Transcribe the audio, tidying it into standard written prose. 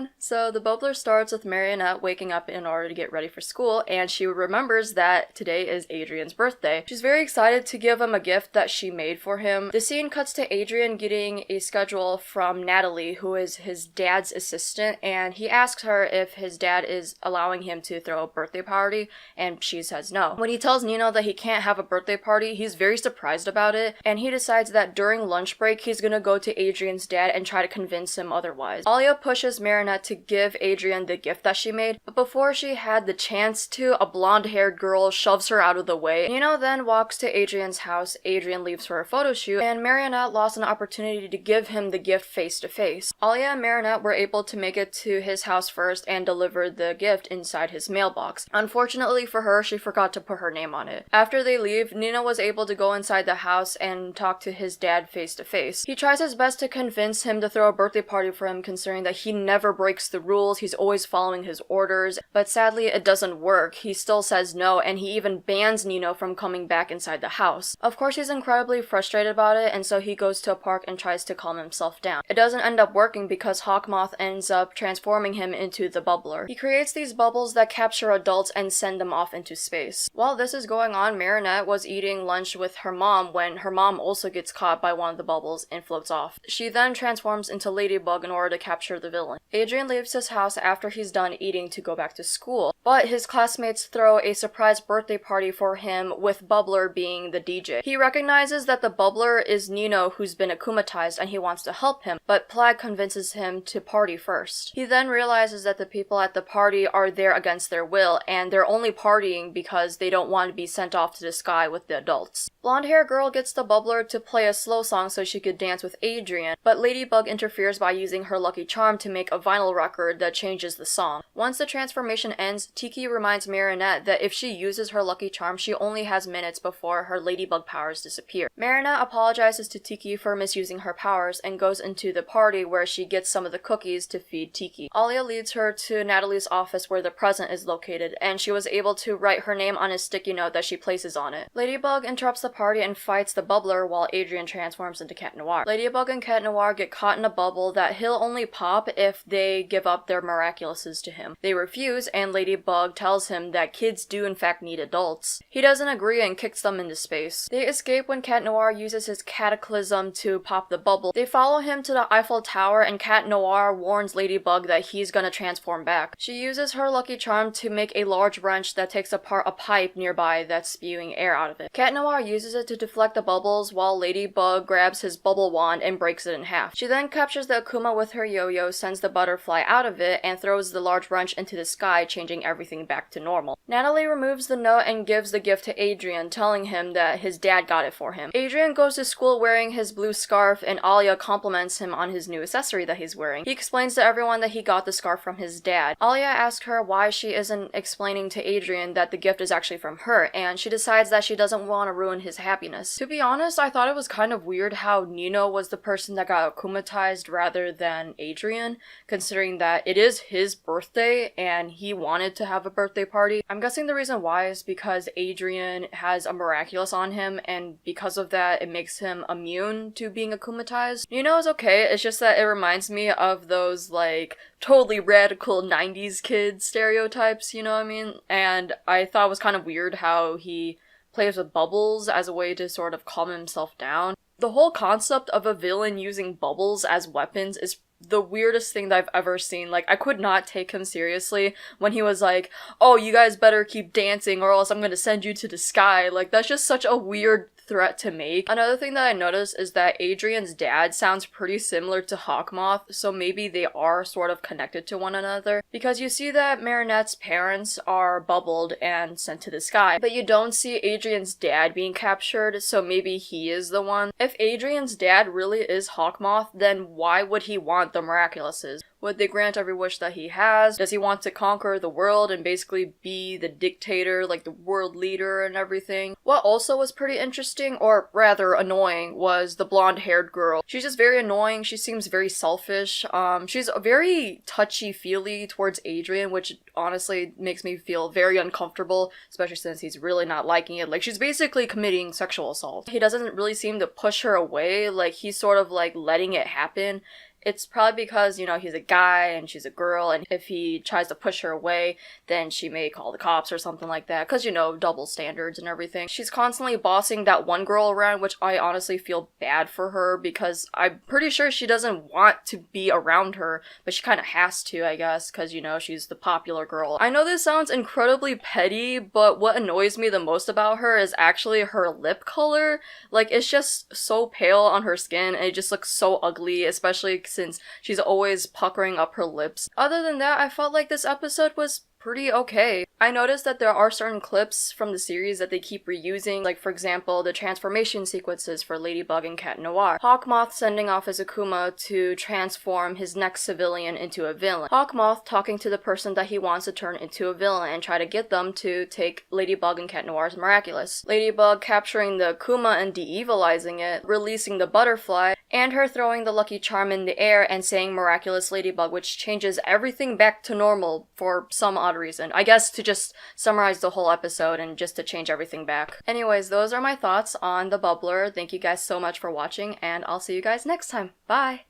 everyone! So the bubbler starts with Marinette waking up in order to get ready for school, and she remembers that today is Adrian's birthday. She's very excited to give him a gift that she made for him. The scene cuts to Adrian getting a schedule from Natalie, who is his dad's assistant, and he asks her if his dad is allowing him to throw a birthday party, and she says no. When he tells Nino that he can't have a birthday party, he's very surprised about it, and he decides that during lunch break he's gonna go to Adrian's dad and try to convince him otherwise. Alia pushes Marinette to give Adrian the gift that she made, but before she had the chance to, a blonde-haired girl shoves her out of the way. Nino then walks to Adrian's house, Adrian leaves for a photo shoot, and Marinette lost an opportunity to give him the gift face-to-face. Alia and Marinette were able to make it to his house first and deliver the gift inside his mailbox. Unfortunately for her, she forgot to put her name on it. After they leave, Nino was able to go inside the house and talk to his dad face-to-face. He tries his best to convince him to throw a birthday party for him, considering that he never breaks the rules, he's always following his orders, but sadly it doesn't work. He still says no, and he even bans Nino from coming back inside the house. Of course, he's incredibly frustrated about it, and so he goes to a park and tries to calm himself down. It doesn't end up working because Hawk Moth ends up transforming him into the bubbler. He creates these bubbles that capture adults and send them off into space. While this is going on, Marinette was eating lunch with her mom when her mom also gets caught by one of the bubbles and floats off. She then transforms into Ladybug in order to capture the villain. Adrian leaves his house after he's done eating to go back to school, but his classmates throw a surprise birthday party for him with Bubbler being the DJ. He recognizes that the Bubbler is Nino, who's been akumatized, and he wants to help him, but Plague convinces him to party first. He then realizes that the people at the party are there against their will, and they're only partying because they don't want to be sent off to the sky with the adults. Blonde-haired girl gets the Bubbler to play a slow song so she could dance with Adrian, but Ladybug interferes by using her lucky charm to make a vinyl record that changes the song. Once the transformation ends, Tiki reminds Marinette that if she uses her lucky charm, she only has minutes before her Ladybug powers disappear. Marinette apologizes to Tiki for misusing her powers and goes into the party where she gets some of the cookies to feed Tiki. Alia leads her to Natalie's office where the present is located, and she was able to write her name on a sticky note that she places on it. Ladybug interrupts the party and fights the Bubbler while Adrian transforms into Cat Noir. Ladybug and Cat Noir get caught in a bubble that he'll only pop if they give up their Miraculouses to him. They refuse, and Ladybug tells him that kids do in fact need adults. He doesn't agree and kicks them into space. They escape when Cat Noir uses his cataclysm to pop the bubble. They follow him to the Eiffel Tower, and Cat Noir warns Ladybug that he's gonna transform back. She uses her lucky charm to make a large wrench that takes apart a pipe nearby that's spewing air out of it. Cat Noir uses it to deflect the bubbles while Ladybug grabs his bubble wand and breaks it in half. She then captures the akuma with her yo-yo, sends the butterfly out of it, and throws the large wrench into the sky, changing everything back to normal. Natalie removes the note and gives the gift to Adrian, telling him that his dad got it for him. Adrian goes to school wearing his blue scarf, and Alia compliments him on his new accessory that he's wearing. He explains to everyone that he got the scarf from his dad. Alia asks her why she isn't explaining to Adrian that the gift is actually from her, and she decides that she doesn't want to ruin his happiness. To be honest, I thought it was kind of weird how Nino was the person that got akumatized rather than Adrian, considering that it is his birthday and he wanted to have a birthday party. I'm guessing the reason why is because Adrian has a miraculous on him, and because of that it makes him immune to being akumatized. Nino is okay, it's just that it reminds me of those like totally radical 90s kids stereotypes, you know what I mean? And I thought it was kind of weird how he plays with bubbles as a way to sort of calm himself down. The whole concept of a villain using bubbles as weapons is the weirdest thing that I've ever seen. Like, I could not take him seriously when he was like, oh, you guys better keep dancing or else I'm gonna send you to the sky. Like, that's just such a weird threat to make. Another thing that I noticed is that Adrian's dad sounds pretty similar to Hawk Moth, so maybe they are sort of connected to one another, because you see that Marinette's parents are bubbled and sent to the sky, but you don't see Adrian's dad being captured, so maybe he is the one. If Adrian's dad really is Hawk Moth, then why would he want the Miraculouses? Would they grant every wish that he has? Does he want to conquer the world and basically be the dictator, like the world leader and everything? What also was pretty interesting, or rather annoying, was the blonde-haired girl. She's just very annoying, she seems very selfish. She's very touchy-feely towards Adrian, which honestly makes me feel very uncomfortable, especially since he's really not liking it. Like, she's basically committing sexual assault. He doesn't really seem to push her away, like he's sort of like letting it happen. It's probably because, you know, he's a guy and she's a girl, and if he tries to push her away, then she may call the cops or something like that, because, you know, double standards and everything. She's constantly bossing that one girl around, which I honestly feel bad for her, because I'm pretty sure she doesn't want to be around her, but she kind of has to, I guess, because, you know, she's the popular girl. I know this sounds incredibly petty, but what annoys me the most about her is actually her lip color. Like, it's just so pale on her skin, and it just looks so ugly, especially since she's always puckering up her lips. Other than that, I felt like this episode was pretty okay. I noticed that there are certain clips from the series that they keep reusing, like for example, the transformation sequences for Ladybug and Cat Noir. Hawk Moth sending off his akuma to transform his next civilian into a villain. Hawk Moth talking to the person that he wants to turn into a villain and try to get them to take Ladybug and Cat Noir's Miraculous. Ladybug capturing the akuma and de-evilizing it, releasing the butterfly, and her throwing the Lucky Charm in the air and saying Miraculous Ladybug, which changes everything back to normal for some odd reason. I guess to just summarize the whole episode and just to change everything back. Anyways, those are my thoughts on the bubbler. Thank you guys so much for watching, and I'll see you guys next time. Bye!